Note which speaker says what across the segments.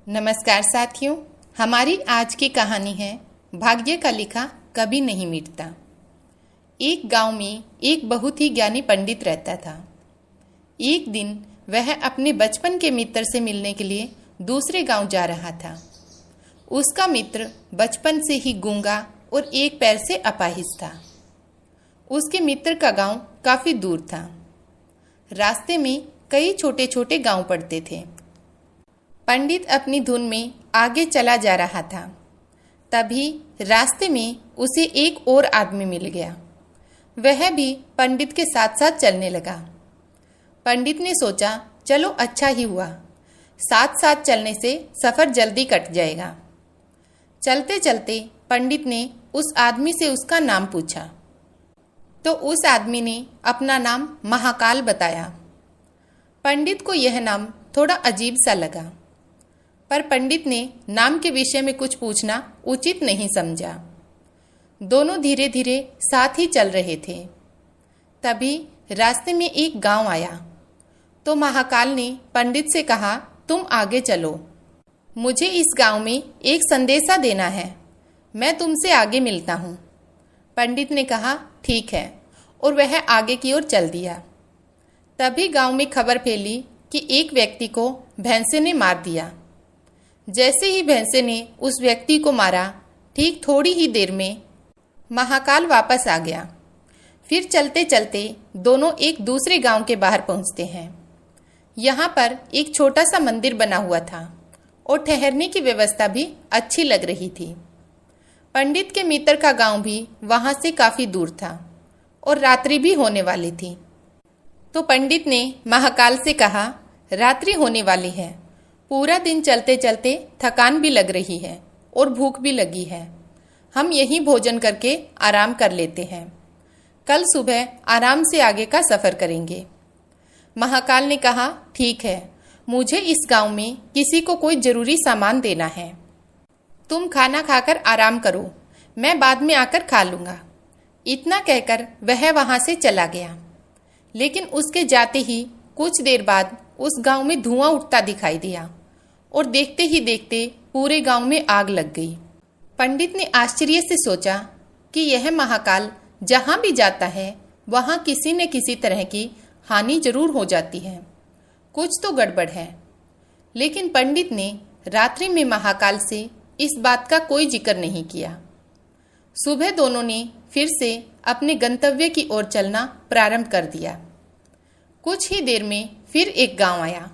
Speaker 1: नमस्कार साथियों, हमारी आज की कहानी है भाग्य का लिखा कभी नहीं मिटता। एक गांव में एक बहुत ही ज्ञानी पंडित रहता था। एक दिन वह अपने बचपन के मित्र से मिलने के लिए दूसरे गांव जा रहा था। उसका मित्र बचपन से ही गूंगा और एक पैर से अपाहिज था। उसके मित्र का गांव काफी दूर था। रास्ते में कई छोटे छोटे गांव पड़ते थे। पंडित अपनी धुन में आगे चला जा रहा था। तभी रास्ते में उसे एक और आदमी मिल गया। वह भी पंडित के साथ साथ चलने लगा। पंडित ने सोचा, चलो अच्छा ही हुआ, साथ साथ चलने से सफर जल्दी कट जाएगा। चलते चलते पंडित ने उस आदमी से उसका नाम पूछा तो उस आदमी ने अपना नाम महाकाल बताया। पंडित को यह नाम थोड़ा अजीब सा लगा, पर पंडित ने नाम के विषय में कुछ पूछना उचित नहीं समझा। दोनों धीरे धीरे साथ ही चल रहे थे। तभी रास्ते में एक गांव आया तो महाकाल ने पंडित से कहा, तुम आगे चलो, मुझे इस गांव में एक संदेशा देना है, मैं तुमसे आगे मिलता हूँ। पंडित ने कहा, ठीक है, और वह आगे की ओर चल दिया। तभी गांव में खबर फैली कि एक व्यक्ति को भैंसे ने मार दिया। जैसे ही भैंसे ने उस व्यक्ति को मारा, ठीक थोड़ी ही देर में महाकाल वापस आ गया। फिर चलते चलते दोनों एक दूसरे गांव के बाहर पहुंचते हैं। यहाँ पर एक छोटा सा मंदिर बना हुआ था और ठहरने की व्यवस्था भी अच्छी लग रही थी। पंडित के मित्र का गांव भी वहां से काफी दूर था और रात्रि भी होने वाली थी। तो पंडित ने महाकाल से कहा, रात्रि होने वाली है, पूरा दिन चलते चलते थकान भी लग रही है और भूख भी लगी है, हम यहीं भोजन करके आराम कर लेते हैं, कल सुबह आराम से आगे का सफर करेंगे। महाकाल ने कहा, ठीक है, मुझे इस गांव में किसी को कोई जरूरी सामान देना है, तुम खाना खाकर आराम करो, मैं बाद में आकर खा लूंगा। इतना कहकर वह वहां से चला गया। लेकिन उसके जाते ही कुछ देर बाद उस गांव में धुआं उठता दिखाई दिया और देखते ही देखते पूरे गांव में आग लग गई। पंडित ने आश्चर्य से सोचा कि यह महाकाल जहां भी जाता है वहां किसी न किसी तरह की हानि जरूर हो जाती है, कुछ तो गड़बड़ है। लेकिन पंडित ने रात्रि में महाकाल से इस बात का कोई जिक्र नहीं किया। सुबह दोनों ने फिर से अपने गंतव्य की ओर चलना प्रारंभ कर दिया। कुछ ही देर में फिर एक गांव आया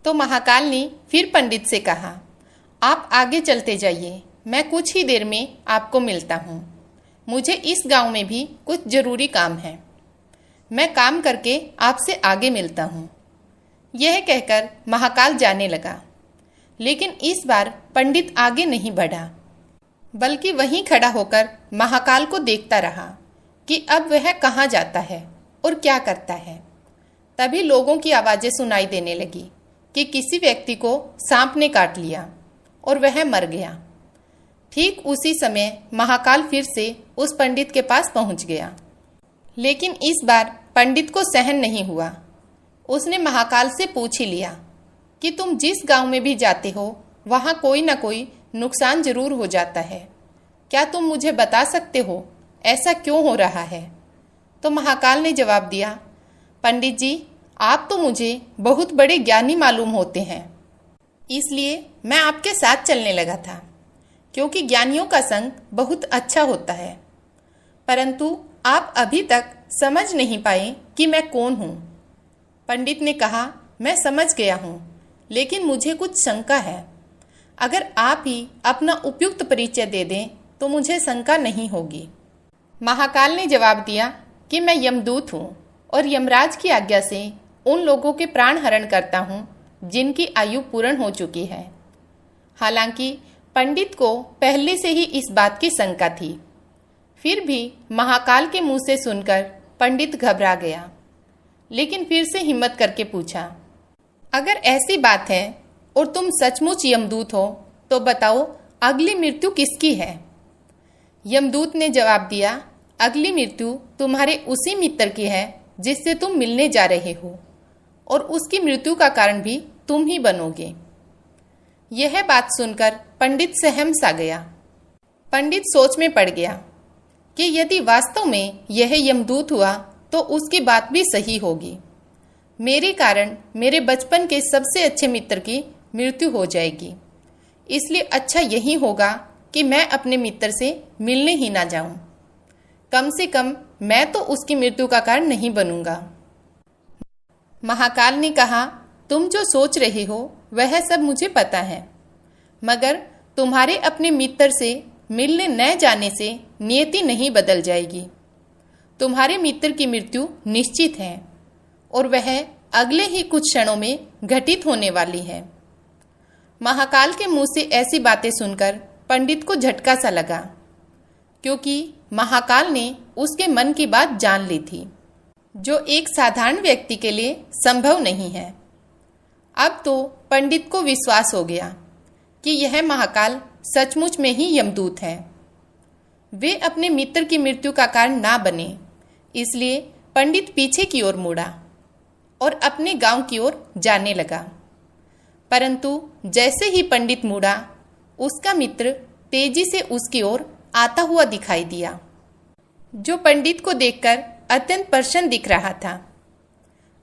Speaker 1: तो महाकाल ने फिर पंडित से कहा, आप आगे चलते जाइए, मैं कुछ ही देर में आपको मिलता हूँ, मुझे इस गांव में भी कुछ जरूरी काम है, मैं काम करके आपसे आगे मिलता हूँ। यह कहकर महाकाल जाने लगा। लेकिन इस बार पंडित आगे नहीं बढ़ा, बल्कि वहीं खड़ा होकर महाकाल को देखता रहा कि अब वह कहाँ जाता है और क्या करता है। तभी लोगों की आवाजें सुनाई देने लगी कि किसी व्यक्ति को सांप ने काट लिया और वह मर गया। ठीक उसी समय महाकाल फिर से उस पंडित के पास पहुंच गया। लेकिन इस बार पंडित को सहन नहीं हुआ। उसने महाकाल से पूछ ही लिया कि तुम जिस गांव में भी जाते हो वहां कोई ना कोई नुकसान जरूर हो जाता है, क्या तुम मुझे बता सकते हो ऐसा क्यों हो रहा है? तो महाकाल ने जवाब दिया, पंडित जी, आप तो मुझे बहुत बड़े ज्ञानी मालूम होते हैं, इसलिए मैं आपके साथ चलने लगा था, क्योंकि ज्ञानियों का संग बहुत अच्छा होता है। परंतु आप अभी तक समझ नहीं पाए कि मैं कौन हूँ। पंडित ने कहा, मैं समझ गया हूँ, लेकिन मुझे कुछ शंका है। अगर आप ही अपना उपयुक्त परिचय दे दें तो मुझे शंका नहीं होगी। महाकाल ने जवाब दिया कि मैं यमदूत हूँ और यमराज की आज्ञा से उन लोगों के प्राण हरण करता हूँ जिनकी आयु पूर्ण हो चुकी है। हालांकि पंडित को पहले से ही इस बात की शंका थी, फिर भी महाकाल के मुंह से सुनकर पंडित घबरा गया। लेकिन फिर से हिम्मत करके पूछा, अगर ऐसी बात है और तुम सचमुच यमदूत हो तो बताओ, अगली मृत्यु किसकी है? यमदूत ने जवाब दिया, अगली मृत्यु तुम्हारे उसी मित्र की है जिससे तुम मिलने जा रहे हो, और उसकी मृत्यु का कारण भी तुम ही बनोगे। यह बात सुनकर पंडित सहम सा गया। पंडित सोच में पड़ गया कि यदि वास्तव में यह यमदूत हुआ तो उसकी बात भी सही होगी। मेरे कारण मेरे बचपन के सबसे अच्छे मित्र की मृत्यु हो जाएगी, इसलिए अच्छा यही होगा कि मैं अपने मित्र से मिलने ही ना जाऊं। कम से कम मैं तो उसकी मृत्यु का कारण नहीं बनूंगा। महाकाल ने कहा, तुम जो सोच रहे हो वह सब मुझे पता है, मगर तुम्हारे अपने मित्र से मिलने न जाने से नियति नहीं बदल जाएगी। तुम्हारे मित्र की मृत्यु निश्चित है और वह अगले ही कुछ क्षणों में घटित होने वाली है। महाकाल के मुंह से ऐसी बातें सुनकर पंडित को झटका सा लगा, क्योंकि महाकाल ने उसके मन की बात जान ली थी, जो एक साधारण व्यक्ति के लिए संभव नहीं है। अब तो पंडित को विश्वास हो गया कि यह महाकाल सचमुच में ही यमदूत है। वे अपने मित्र की मृत्यु का कारण ना बने, इसलिए पंडित पीछे की ओर मुड़ा और अपने गांव की ओर जाने लगा। परंतु जैसे ही पंडित मुड़ा, उसका मित्र तेजी से उसकी ओर आता हुआ दिखाई दिया, जो पंडित को देखकर अत्यंत प्रसन्न दिख रहा था।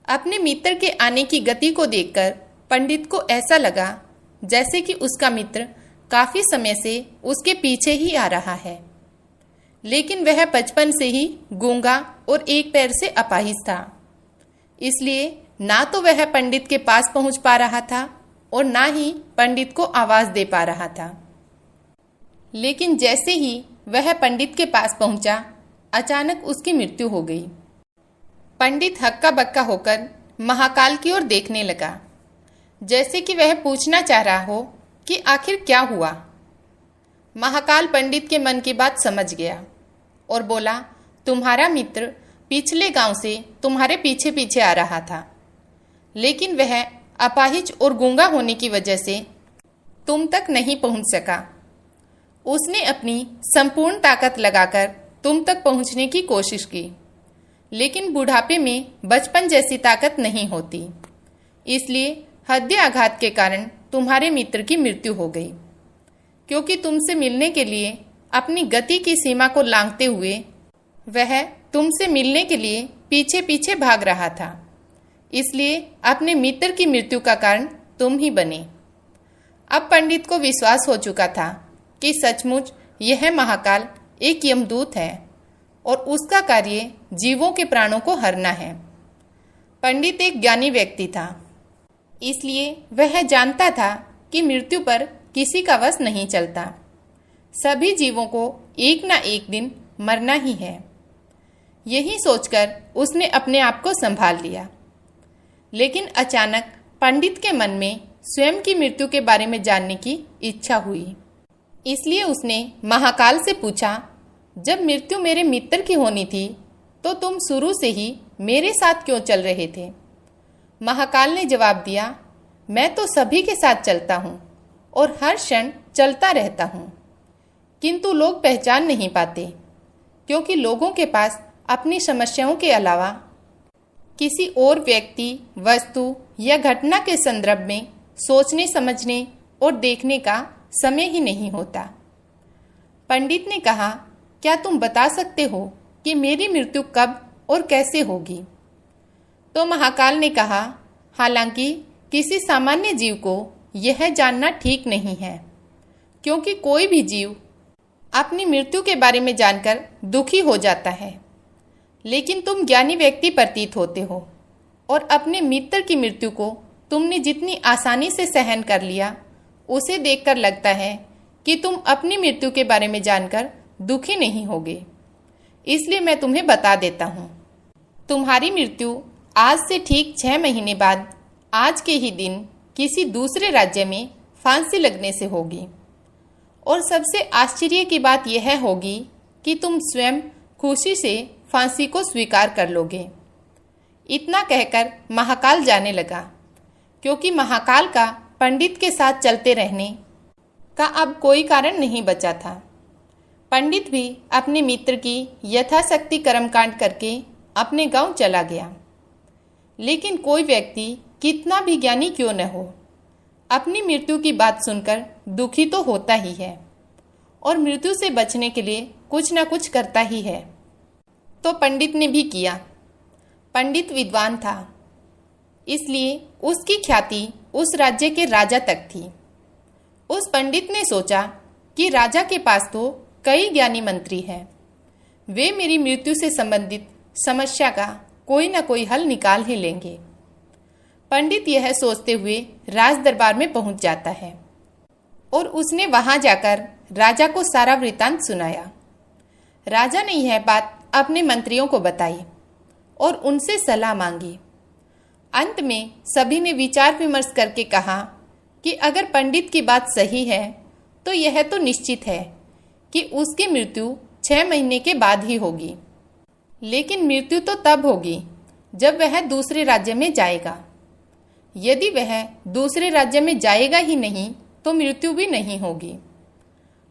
Speaker 1: अपने मित्र के आने की गति को देखकर पंडित को ऐसा लगा जैसे कि उसका मित्र काफी समय से उसके पीछे ही आ रहा है, लेकिन वह बचपन से ही गूंगा और एक पैर से अपाहिज था, इसलिए ना तो वह पंडित के पास पहुंच पा रहा था और ना ही पंडित को आवाज दे पा रहा था। लेकिन जैसे ही वह पंडित के पास पहुंचा, अचानक उसकी मृत्यु हो गई। पंडित हक्का बक्का होकर महाकाल की ओर देखने लगा, जैसे कि वह पूछना चाह रहा हो कि आखिर क्या हुआ। महाकाल पंडित के मन की बात समझ गया और बोला, तुम्हारा मित्र पिछले गांव से तुम्हारे पीछे पीछे आ रहा था, लेकिन वह अपाहिज और गूंगा होने की वजह से तुम तक नहीं पहुंच सका। उसने अपनी संपूर्ण ताकत लगाकर तुम तक पहुंचने की कोशिश की, लेकिन बुढ़ापे में बचपन जैसी ताकत नहीं होती, इसलिए हृदय आघात के कारण तुम्हारे मित्र की मृत्यु हो गई। क्योंकि तुमसे मिलने के लिए अपनी गति की सीमा को लांघते हुए वह तुमसे मिलने के लिए पीछे पीछे भाग रहा था, इसलिए अपने मित्र की मृत्यु का कारण तुम ही बने। अब पंडित को विश्वास हो चुका था कि सचमुच यह महाकाल एक यमदूत है और उसका कार्य जीवों के प्राणों को हरना है। पंडित एक ज्ञानी व्यक्ति था, इसलिए वह जानता था कि मृत्यु पर किसी का वश नहीं चलता। सभी जीवों को एक ना एक दिन मरना ही है। यही सोचकर उसने अपने आप को संभाल लिया। लेकिन अचानक पंडित के मन में स्वयं की मृत्यु के बारे में जानने की इच्छा हुई, इसलिए उसने महाकाल से पूछा, जब मृत्यु मेरे मित्र की होनी थी तो तुम शुरू से ही मेरे साथ क्यों चल रहे थे? महाकाल ने जवाब दिया, मैं तो सभी के साथ चलता हूँ और हर क्षण चलता रहता हूँ, किंतु लोग पहचान नहीं पाते, क्योंकि लोगों के पास अपनी समस्याओं के अलावा किसी और व्यक्ति, वस्तु या घटना के संदर्भ में सोचने, समझने और देखने का समय ही नहीं होता। पंडित ने कहा, क्या तुम बता सकते हो कि मेरी मृत्यु कब और कैसे होगी? तो महाकाल ने कहा, हालांकि किसी सामान्य जीव को यह जानना ठीक नहीं है, क्योंकि कोई भी जीव अपनी मृत्यु के बारे में जानकर दुखी हो जाता है, लेकिन तुम ज्ञानी व्यक्ति प्रतीत होते हो और अपने मित्र की मृत्यु को तुमने जितनी आसानी से सहन कर लिया, उसे देखकर लगता है कि तुम अपनी मृत्यु के बारे में जानकर दुखी नहीं होगे। इसलिए मैं तुम्हें बता देता हूँ, तुम्हारी मृत्यु आज से ठीक 6 महीने बाद आज के ही दिन किसी दूसरे राज्य में फांसी लगने से होगी। और सबसे आश्चर्य की बात यह होगी कि तुम स्वयं खुशी से फांसी को स्वीकार कर लोगे। इतना कहकर महाकाल जाने लगा, क्योंकि महाकाल का पंडित के साथ चलते रहने का अब कोई कारण नहीं बचा था। पंडित भी अपने मित्र की यथाशक्ति कर्मकांड करके अपने गांव चला गया। लेकिन कोई व्यक्ति कितना भी ज्ञानी क्यों न हो, अपनी मृत्यु की बात सुनकर दुखी तो होता ही है और मृत्यु से बचने के लिए कुछ ना कुछ करता ही है। तो पंडित ने भी किया। पंडित विद्वान था, इसलिए उसकी ख्याति उस राज्य के राजा तक थी। उस पंडित ने सोचा कि राजा के पास तो कई ज्ञानी मंत्री हैं, वे मेरी मृत्यु से संबंधित समस्या का कोई ना कोई हल निकाल ही लेंगे। पंडित यह सोचते हुए राज दरबार में पहुंच जाता है और उसने वहां जाकर राजा को सारा वृतांत सुनाया। राजा ने यह बात अपने मंत्रियों को बताई और उनसे सलाह मांगी। अंत में सभी ने विचार विमर्श करके कहा कि अगर पंडित की बात सही है तो यह तो निश्चित है कि उसकी मृत्यु 6 महीने के बाद ही होगी। लेकिन मृत्यु तो तब होगी जब वह दूसरे राज्य में जाएगा। यदि वह दूसरे राज्य में जाएगा ही नहीं तो मृत्यु भी नहीं होगी।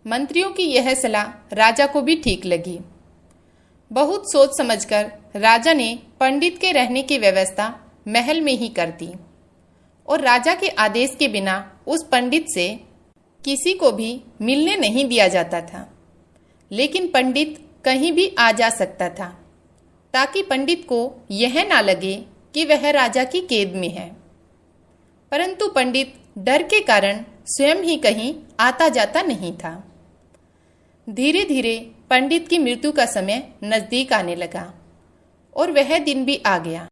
Speaker 1: मंत्रियों की यह सलाह राजा को भी ठीक लगी। बहुत सोच समझकर राजा ने पंडित के रहने की व्यवस्था महल में ही कर दी और राजा के आदेश के बिना उस पंडित से किसी को भी मिलने नहीं दिया जाता था। लेकिन पंडित कहीं भी आ जा सकता था ताकि पंडित को यह ना लगे कि वह राजा की कैद में है। परंतु पंडित डर के कारण स्वयं ही कहीं आता जाता नहीं था। धीरे धीरे पंडित की मृत्यु का समय नजदीक आने लगा और वह दिन भी आ गया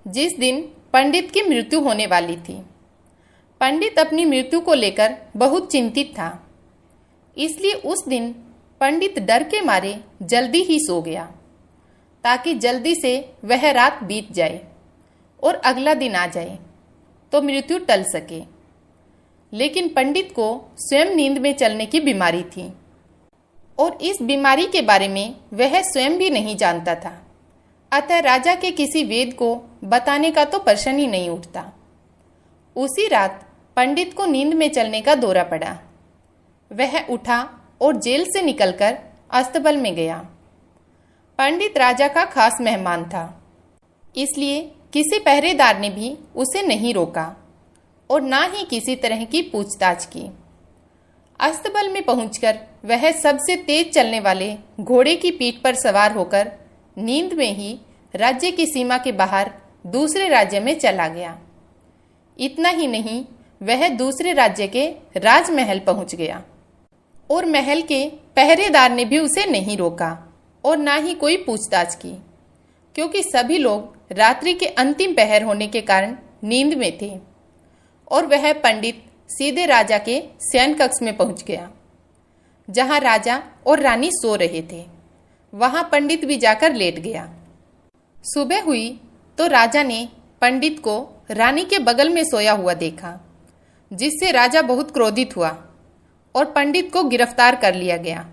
Speaker 1: जिस दिन पंडित की मृत्यु होने वाली थी। पंडित अपनी मृत्यु को लेकर बहुत चिंतित था, इसलिए उस दिन पंडित डर के मारे जल्दी ही सो गया ताकि जल्दी से वह रात बीत जाए और अगला दिन आ जाए तो मृत्यु टल सके। लेकिन पंडित को स्वयं नींद में चलने की बीमारी थी और इस बीमारी के बारे में वह स्वयं भी नहीं जानता था। अतः राजा के किसी वेद को बताने का तो प्रश्न ही नहीं उठता। उसी रात पंडित को नींद में चलने का दौरा पड़ा। वह उठा और जेल से निकलकर अस्तबल में गया। पंडित राजा का खास मेहमान था, इसलिए किसी पहरेदार ने भी उसे नहीं रोका और ना ही किसी तरह की पूछताछ की। अस्तबल में पहुंचकर वह सबसे तेज चलने वाले घोड़े की पीठ पर सवार होकर नींद में ही राज्य की सीमा के बाहर दूसरे राज्य में चला गया। इतना ही नहीं, वह दूसरे राज्य के राजमहल पहुंच गया और महल के पहरेदार ने भी उसे नहीं रोका और ना ही कोई पूछताछ की, क्योंकि सभी लोग रात्रि के अंतिम पहर होने के कारण नींद में थे और वह पंडित सीधे राजा के शयन कक्ष में पहुंच गया जहां राजा और रानी सो रहे थे। वहां पंडित भी जाकर लेट गया। सुबह हुई तो राजा ने पंडित को रानी के बगल में सोया हुआ देखा, जिससे राजा बहुत क्रोधित हुआ और पंडित को गिरफ्तार कर लिया गया।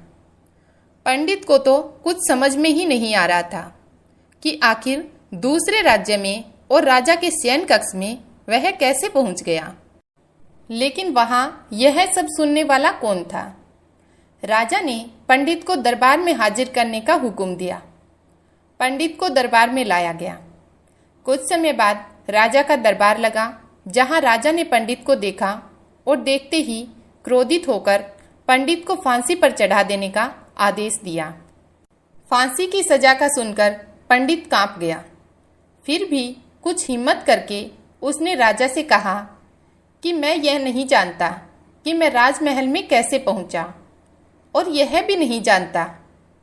Speaker 1: पंडित को तो कुछ समझ में ही नहीं आ रहा था कि आखिर दूसरे राज्य में और राजा के शयन कक्ष में वह कैसे पहुंच गया। लेकिन वहां यह सब सुनने वाला कौन था। राजा ने पंडित को दरबार में हाजिर करने का हुक्म दिया। पंडित को दरबार में लाया गया। कुछ समय बाद राजा का दरबार लगा, जहां राजा ने पंडित को देखा और देखते ही क्रोधित होकर पंडित को फांसी पर चढ़ा देने का आदेश दिया। फांसी की सजा का सुनकर पंडित कांप गया। फिर भी कुछ हिम्मत करके उसने राजा से कहा कि मैं यह नहीं जानता कि मैं राजमहल में कैसे पहुंचा और यह भी नहीं जानता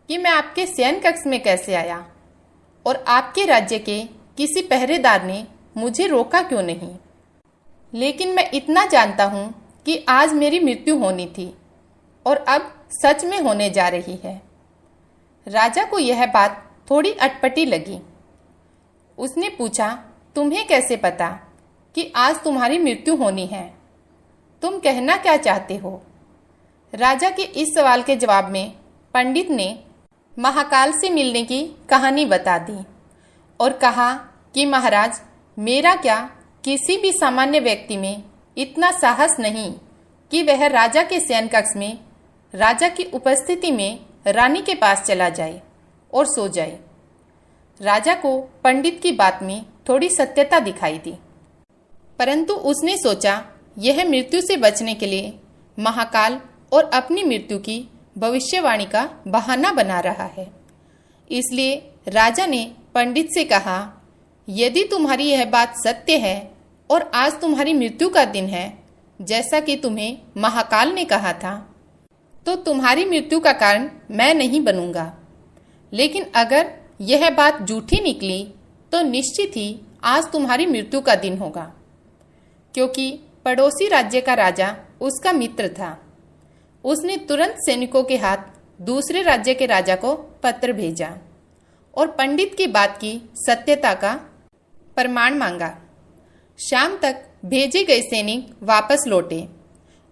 Speaker 1: कि मैं आपके शयन कक्ष में कैसे आया और आपके राज्य के किसी पहरेदार ने मुझे रोका क्यों नहीं। लेकिन मैं इतना जानता हूं कि आज मेरी मृत्यु होनी थी और अब सच में होने जा रही है। राजा को यह बात थोड़ी अटपटी लगी। उसने पूछा, तुम्हें कैसे पता कि आज तुम्हारी मृत्यु होनी है? तुम कहना क्या चाहते हो? राजा के इस सवाल के जवाब में पंडित ने महाकाल से मिलने की कहानी बता दी और कहा कि महाराज, मेरा क्या किसी भी सामान्य व्यक्ति में इतना साहस नहीं कि वह राजा के शयन कक्ष में राजा की उपस्थिति में रानी के पास चला जाए और सो जाए। राजा को पंडित की बात में थोड़ी सत्यता दिखाई दी, परंतु उसने सोचा यह मृत्यु से बचने के लिए महाकाल और अपनी मृत्यु की भविष्यवाणी का बहाना बना रहा है। इसलिए राजा ने पंडित से कहा, यदि तुम्हारी यह बात सत्य है और आज तुम्हारी मृत्यु का दिन है, जैसा कि तुम्हें महाकाल ने कहा था, तो तुम्हारी मृत्यु का कारण मैं नहीं बनूंगा। लेकिन अगर यह बात झूठी निकली तो निश्चित ही आज तुम्हारी मृत्यु का दिन होगा। क्योंकि पड़ोसी राज्य का राजा उसका मित्र था, उसने तुरंत सैनिकों के हाथ दूसरे राज्य के राजा को पत्र भेजा और पंडित की बात की सत्यता का प्रमाण मांगा। शाम तक भेजे गए सैनिक वापस लौटे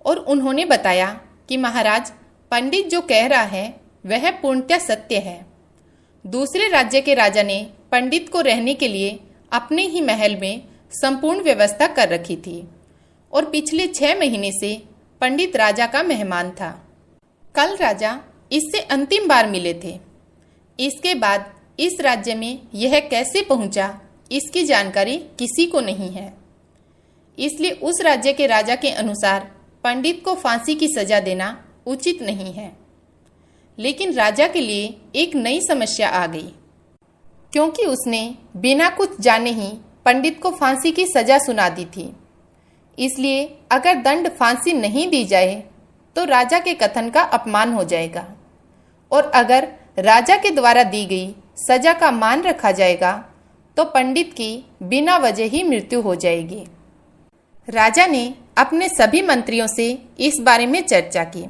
Speaker 1: और उन्होंने बताया कि महाराज, पंडित जो कह रहा है वह पूर्णतः सत्य है। दूसरे राज्य के राजा ने पंडित को रहने के लिए अपने ही महल में संपूर्ण व्यवस्था कर रखी थी और पिछले 6 महीने से पंडित राजा का मेहमान था। कल राजा इससे अंतिम बार मिले थे। इसके बाद इस राज्य में यह कैसे पहुंचा, इसकी जानकारी किसी को नहीं है। इसलिए उस राज्य के राजा के अनुसार पंडित को फांसी की सजा देना उचित नहीं है। लेकिन राजा के लिए एक नई समस्या आ गई, क्योंकि उसने बिना कुछ जाने ही पंडित को फांसी की सजा सुना दी थी। इसलिए अगर दंड फांसी नहीं दी जाए तो राजा के कथन का अपमान हो जाएगा, और अगर राजा के द्वारा दी गई सजा का मान रखा जाएगा तो पंडित की बिना वजह ही मृत्यु हो जाएगी। राजा ने अपने सभी मंत्रियों से इस बारे में चर्चा की।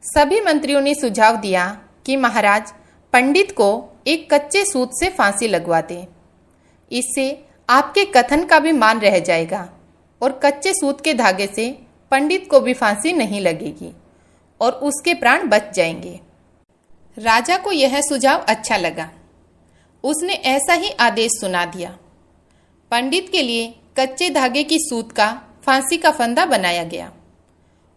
Speaker 1: सभी मंत्रियों ने सुझाव दिया कि महाराज, पंडित को एक कच्चे सूत से फांसी लगवा दें। इससे आपके कथन का भी मान रह जाएगा और कच्चे सूत के धागे से पंडित को भी फांसी नहीं लगेगी और उसके प्राण बच जाएंगे। राजा को यह सुझाव अच्छा लगा। उसने ऐसा ही आदेश सुना दिया। पंडित के लिए कच्चे धागे की सूत का फांसी का फंदा बनाया गया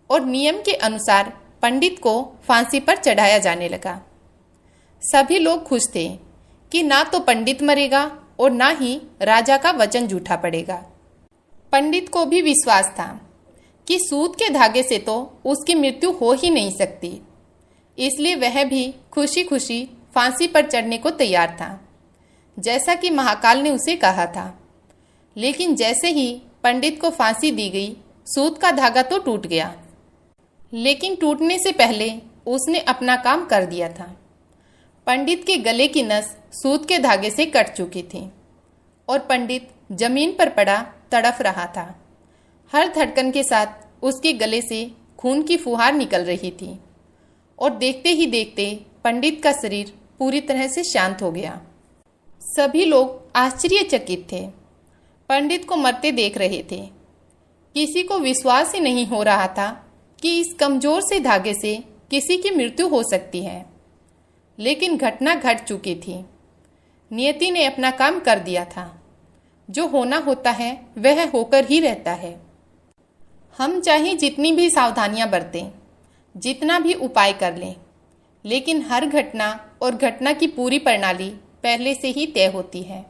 Speaker 1: और नियम के अनुसार पंडित को फांसी पर चढ़ाया जाने लगा। सभी लोग खुश थे कि ना तो पंडित मरेगा और ना ही राजा का वचन झूठा पड़ेगा। पंडित को भी विश्वास था कि सूत के धागे से तो उसकी मृत्यु हो ही नहीं सकती। इसलिए वह भी खुशी खुशी फांसी पर चढ़ने को तैयार था, जैसा कि महाकाल ने उसे कहा था। लेकिन जैसे ही पंडित को फांसी दी गई, सूत का धागा तो टूट गया, लेकिन टूटने से पहले उसने अपना काम कर दिया था। पंडित के गले की नस सूत के धागे से कट चुकी थी और पंडित जमीन पर पड़ा तड़फ रहा था। हर धड़कन के साथ उसके गले से खून की फुहार निकल रही थी और देखते ही देखते पंडित का शरीर पूरी तरह से शांत हो गया। सभी लोग आश्चर्यचकित थे, पंडित को मरते देख रहे थे। किसी को विश्वास ही नहीं हो रहा था कि इस कमजोर से धागे से किसी की मृत्यु हो सकती है। लेकिन घटना घट चुकी थी। नियति ने अपना काम कर दिया था। जो होना होता है वह होकर ही रहता है। हम चाहे जितनी भी सावधानियां बरतें, जितना भी उपाय कर लें, लेकिन हर घटना और घटना की पूरी प्रणाली पहले से ही तय होती है,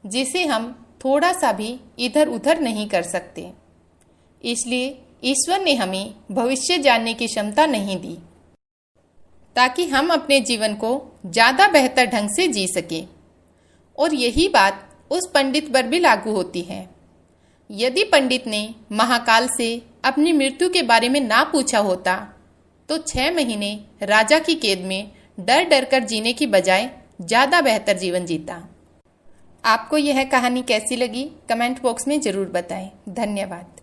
Speaker 1: जिसे हम थोड़ा सा भी इधर उधर नहीं कर सकते। इसलिए ईश्वर ने हमें भविष्य जानने की क्षमता नहीं दी, ताकि हम अपने जीवन को ज़्यादा बेहतर ढंग से जी सकें। और यही बात उस पंडित पर भी लागू होती है। यदि पंडित ने महाकाल से अपनी मृत्यु के बारे में ना पूछा होता तो 6 महीने राजा की कैद में डर डर कर जीने की बजाय ज़्यादा बेहतर जीवन जीता। आपको यह कहानी कैसी लगी कमेंट बॉक्स में ज़रूर बताएं। धन्यवाद।